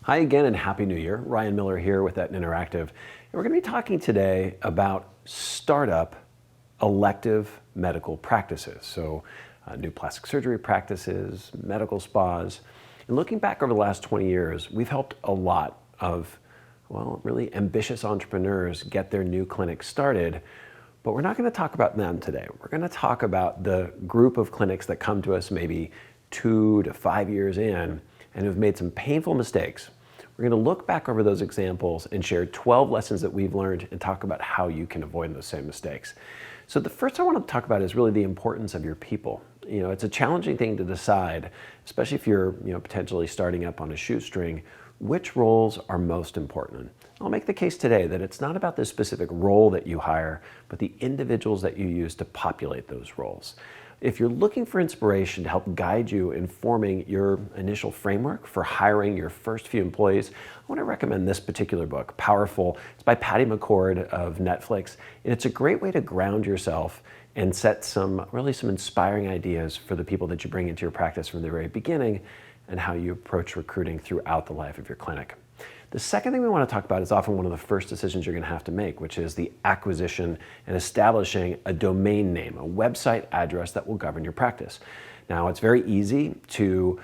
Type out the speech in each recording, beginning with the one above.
Hi again and Happy New Year. Ryan Miller here with Etna Interactive. And we're going to be talking today about startup elective medical practices. So new plastic surgery practices, medical spas. And looking back over the last 20 years, we've helped a lot of, really ambitious entrepreneurs get their new clinics started. But we're not going to talk about them today. We're going to talk about the group of clinics that come to us maybe 2 to 5 years in and have made some painful mistakes. We're going to look back over those examples and share 12 lessons that we've learned and talk about how you can avoid those same mistakes. So the first I want to talk about is really the importance of your people. It's a challenging thing to decide, especially if you're potentially starting up on a shoestring, which roles are most important. I'll make the case today that it's not about the specific role that you hire, but the individuals that you use to populate those roles. If you're looking for inspiration to help guide you in forming your initial framework for hiring your first few employees, I want to recommend this particular book, Powerful. It's by Patty McCord of Netflix, and it's a great way to ground yourself and set some inspiring ideas for the people that you bring into your practice from the very beginning and how you approach recruiting throughout the life of your clinic. The second thing we want to talk about is often one of the first decisions you're going to have to make, which is the acquisition and establishing a domain name, a website address that will govern your practice. Now, it's very easy to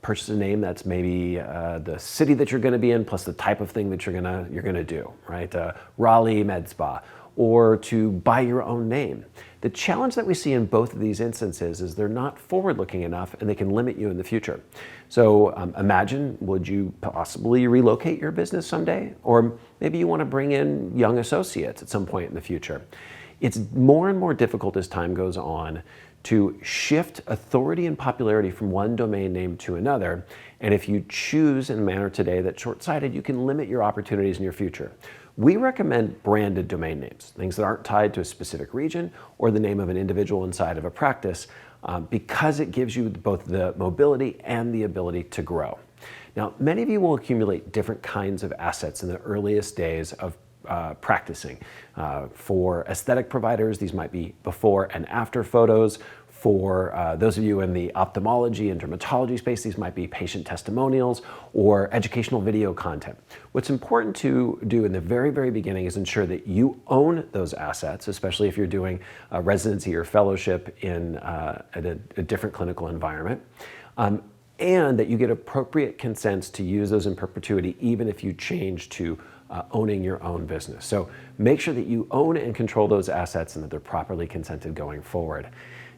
purchase a name that's maybe the city that you're going to be in plus the type of thing that you're going to do, right? Raleigh Med Spa, or to buy your own name. The challenge that we see in both of these instances is they're not forward-looking enough and they can limit you in the future. So imagine, would you possibly relocate your business someday? Or maybe you want to bring in young associates at some point in the future. It's more and more difficult as time goes on to shift authority and popularity from one domain name to another. And if you choose in a manner today that's short-sighted, you can limit your opportunities in your future. We recommend branded domain names, things that aren't tied to a specific region or the name of an individual inside of a practice, because it gives you both the mobility and the ability to grow. Now, many of you will accumulate different kinds of assets in the earliest days of practicing. For aesthetic providers, these might be before and after photos. For those of you in the ophthalmology and dermatology space, these might be patient testimonials or educational video content. What's important to do in the very, very beginning is ensure that you own those assets, especially if you're doing a residency or fellowship in a different clinical environment. And that you get appropriate consents to use those in perpetuity, even if you change to owning your own business. So make sure that you own and control those assets and that they're properly consented going forward.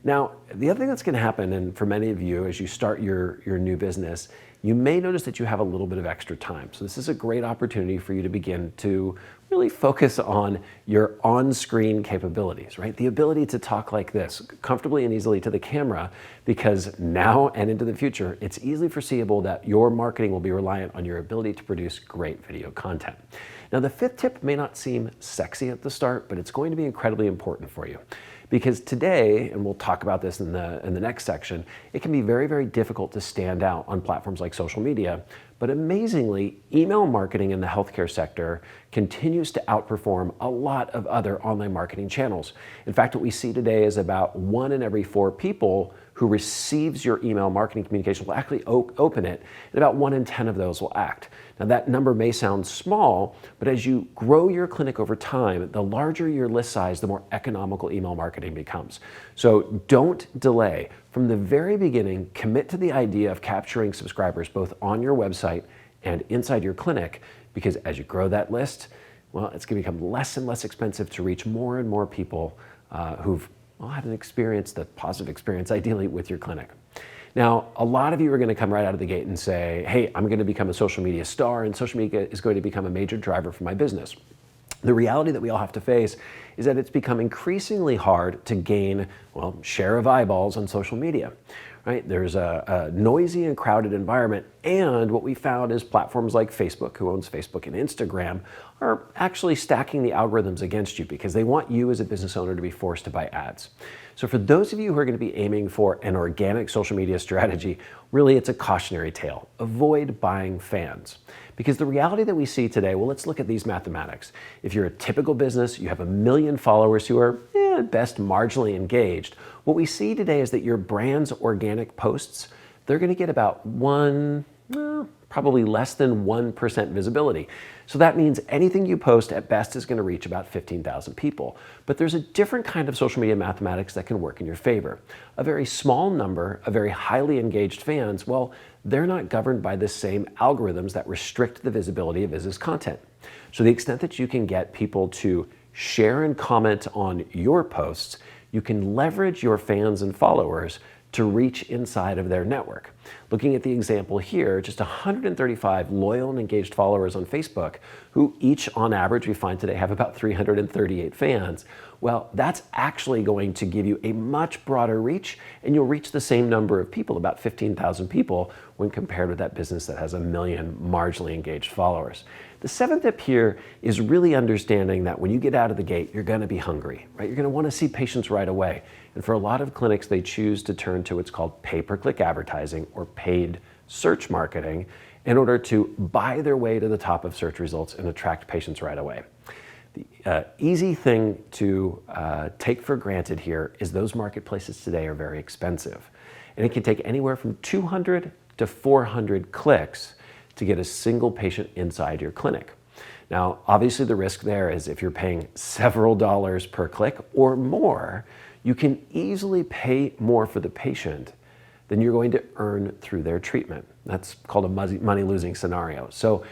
Now, the other thing that's going to happen, and for many of you, as you start your new business, you may notice that you have a little bit of extra time. So this is a great opportunity for you to begin to really focus on your on-screen capabilities, right? The ability to talk like this, comfortably and easily to the camera, because now and into the future, it's easily foreseeable that your marketing will be reliant on your ability to produce great video content. Now, the fifth tip may not seem sexy at the start, but it's going to be incredibly important for you. Because today, and we'll talk about this in the next section, it can be very, very difficult to stand out on platforms like social media. But amazingly, email marketing in the healthcare sector continues to outperform a lot of other online marketing channels. In fact, what we see today is about 1 in every 4 people who receives your email marketing communication will actually open it, and about 1 in 10 of those will act. Now, that number may sound small, but as you grow your clinic over time, the larger your list size, the more economical email marketing becomes. So don't delay. From the very beginning, commit to the idea of capturing subscribers both on your website and inside your clinic, because as you grow that list, it's going to become less and less expensive to reach more and more people who've had an experience, the positive experience, ideally, with your clinic. Now, a lot of you are going to come right out of the gate and say, hey, I'm going to become a social media star, and social media is going to become a major driver for my business. The reality that we all have to face is that it's become increasingly hard to gain, share of eyeballs on social media, right? There's a noisy and crowded environment, and what we found is platforms like Facebook, who owns Facebook and Instagram, are actually stacking the algorithms against you because they want you as a business owner to be forced to buy ads. So for those of you who are going to be aiming for an organic social media strategy, really it's a cautionary tale. Avoid buying fans. Because the reality that we see today, let's look at these mathematics. If you're a typical business, you have 1 million followers who are at best marginally engaged. What we see today is that your brand's organic posts, they're going to get about 1 Well, probably less than 1% visibility. So that means anything you post at best is going to reach about 15,000 people. But there's a different kind of social media mathematics that can work in your favor. A very small number of very highly engaged fans, well, they're not governed by the same algorithms that restrict the visibility of business content. So the extent that you can get people to share and comment on your posts, you can leverage your fans and followers to reach inside of their network. Looking at the example here, just 135 loyal and engaged followers on Facebook, who each on average we find today have about 338 fans. Well, that's actually going to give you a much broader reach, and you'll reach the same number of people, about 15,000 people, when compared with that business that has 1 million marginally engaged followers. The seventh tip here is really understanding that when you get out of the gate, you're going to be hungry, right? You're going to want to see patients right away. And for a lot of clinics, they choose to turn to what's called pay-per-click advertising or paid search marketing in order to buy their way to the top of search results and attract patients right away. The easy thing to take for granted here is those marketplaces today are very expensive. And it can take anywhere from 200 to 400 clicks to get a single patient inside your clinic. Now, obviously the risk there is if you're paying several dollars per click or more, you can easily pay more for the patient than you're going to earn through their treatment. That's called a money-losing scenario. So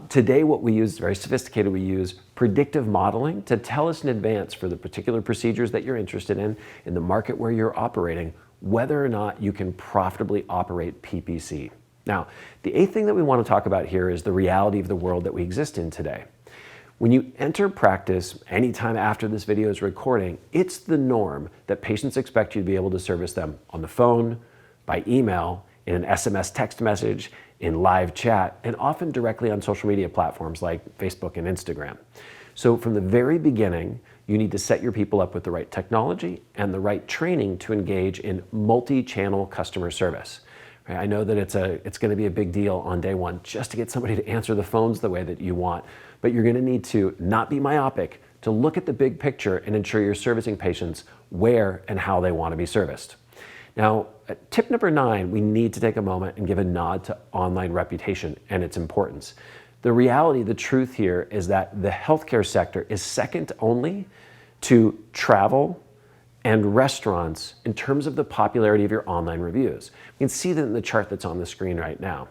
today what we use is very sophisticated. We use predictive modeling to tell us in advance for the particular procedures that you're interested in the market where you're operating, whether or not you can profitably operate PPC. Now, the eighth thing that we want to talk about here is the reality of the world that we exist in today. When you enter practice anytime after this video is recording, it's the norm that patients expect you to be able to service them on the phone, by email, in an SMS text message, in live chat, and often directly on social media platforms like Facebook and Instagram. So from the very beginning, you need to set your people up with the right technology and the right training to engage in multi-channel customer service. I know that it's going to be a big deal on day one just to get somebody to answer the phones the way that you want, but you're going to need to not be myopic, to look at the big picture and ensure you're servicing patients where and how they want to be serviced. Now, tip number 9, we need to take a moment and give a nod to online reputation and its importance. The reality, the truth here is that the healthcare sector is second only to travel and restaurants in terms of the popularity of your online reviews. You can see that in the chart that's on the screen right now.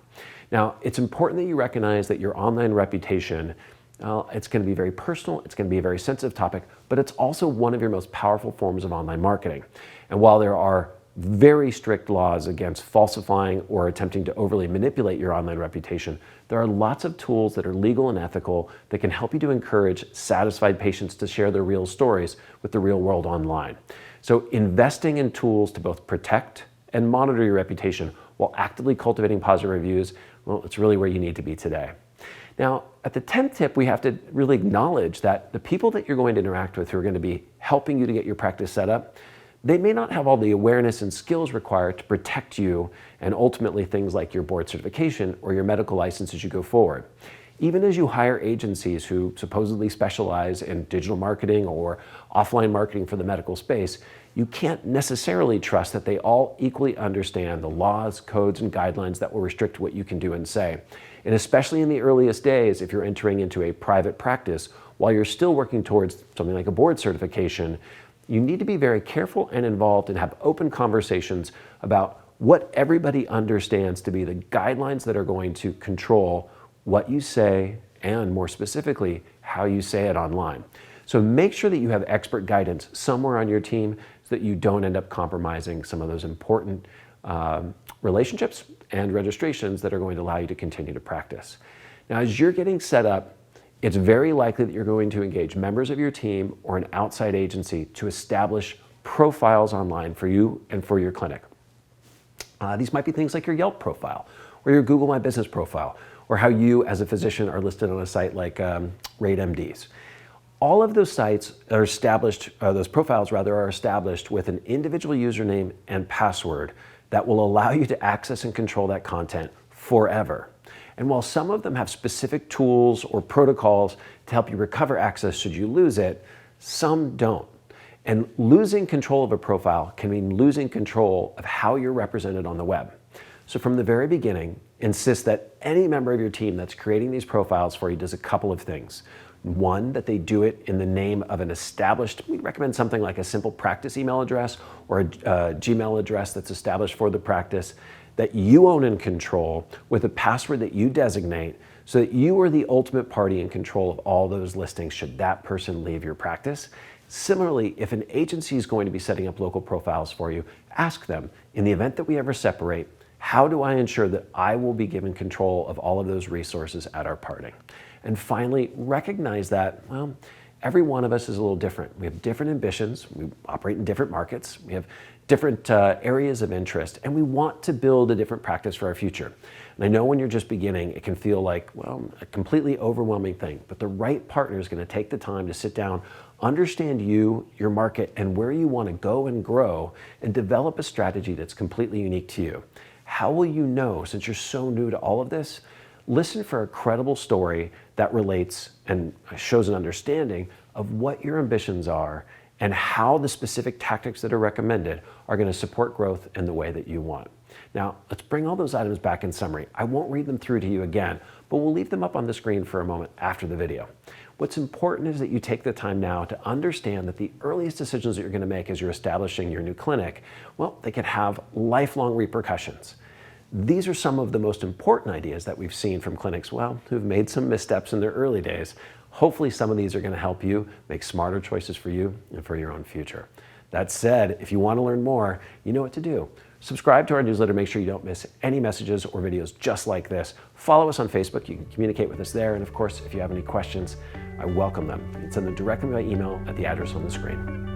Now, it's important that you recognize that your online reputation, it's going to be very personal, it's going to be a very sensitive topic, but it's also one of your most powerful forms of online marketing. And while there are very strict laws against falsifying or attempting to overly manipulate your online reputation, there are lots of tools that are legal and ethical that can help you to encourage satisfied patients to share their real stories with the real world online. So investing in tools to both protect and monitor your reputation while actively cultivating positive reviews, well, it's really where you need to be today. Now, at the 10th tip, we have to really acknowledge that the people that you're going to interact with who are going to be helping you to get your practice set up, they may not have all the awareness and skills required to protect you and ultimately things like your board certification or your medical license as you go forward. Even as you hire agencies who supposedly specialize in digital marketing or offline marketing for the medical space, you can't necessarily trust that they all equally understand the laws, codes, and guidelines that will restrict what you can do and say. And especially in the earliest days, if you're entering into a private practice, while you're still working towards something like a board certification, you need to be very careful and involved and have open conversations about what everybody understands to be the guidelines that are going to control what you say and, more specifically, how you say it online. So make sure that you have expert guidance somewhere on your team so that you don't end up compromising some of those important relationships and registrations that are going to allow you to continue to practice. Now, as you're getting set up, it's very likely that you're going to engage members of your team or an outside agency to establish profiles online for you and for your clinic. These might be things like your Yelp profile or your Google My Business profile, or how you as a physician are listed on a site like RateMD's. All of those sites are established, those profiles rather, are established with an individual username and password that will allow you to access and control that content forever. And while some of them have specific tools or protocols to help you recover access should you lose it, some don't. And losing control of a profile can mean losing control of how you're represented on the web. So from the very beginning, insist that any member of your team that's creating these profiles for you does a couple of things. One, that they do it in the name of an established, we recommend something like a simple practice email address or a Gmail address that's established for the practice that you own and control with a password that you designate so that you are the ultimate party in control of all those listings should that person leave your practice. Similarly, if an agency is going to be setting up local profiles for you, ask them, in the event that we ever separate, how do I ensure that I will be given control of all of those resources at our parting? And finally, recognize that, well, every one of us is a little different. We have different ambitions. We operate in different markets. We have different areas of interest, and we want to build a different practice for our future. And I know when you're just beginning, it can feel like, well, a completely overwhelming thing, but the right partner is going to take the time to sit down, understand you, your market, and where you want to go and grow, and develop a strategy that's completely unique to you. How will you know, since you're so new to all of this? Listen for a credible story that relates and shows an understanding of what your ambitions are and how the specific tactics that are recommended are going to support growth in the way that you want. Now, let's bring all those items back in summary. I won't read them through to you again, but we'll leave them up on the screen for a moment after the video. What's important is that you take the time now to understand that the earliest decisions that you're going to make as you're establishing your new clinic, well, they can have lifelong repercussions. These are some of the most important ideas that we've seen from clinics, well, who've made some missteps in their early days. Hopefully some of these are going to help you make smarter choices for you and for your own future. That said, if you want to learn more, you know what to do. Subscribe to our newsletter, make sure you don't miss any messages or videos just like this. Follow us on Facebook, you can communicate with us there, and of course, if you have any questions, I welcome them. You can send them directly by email at the address on the screen.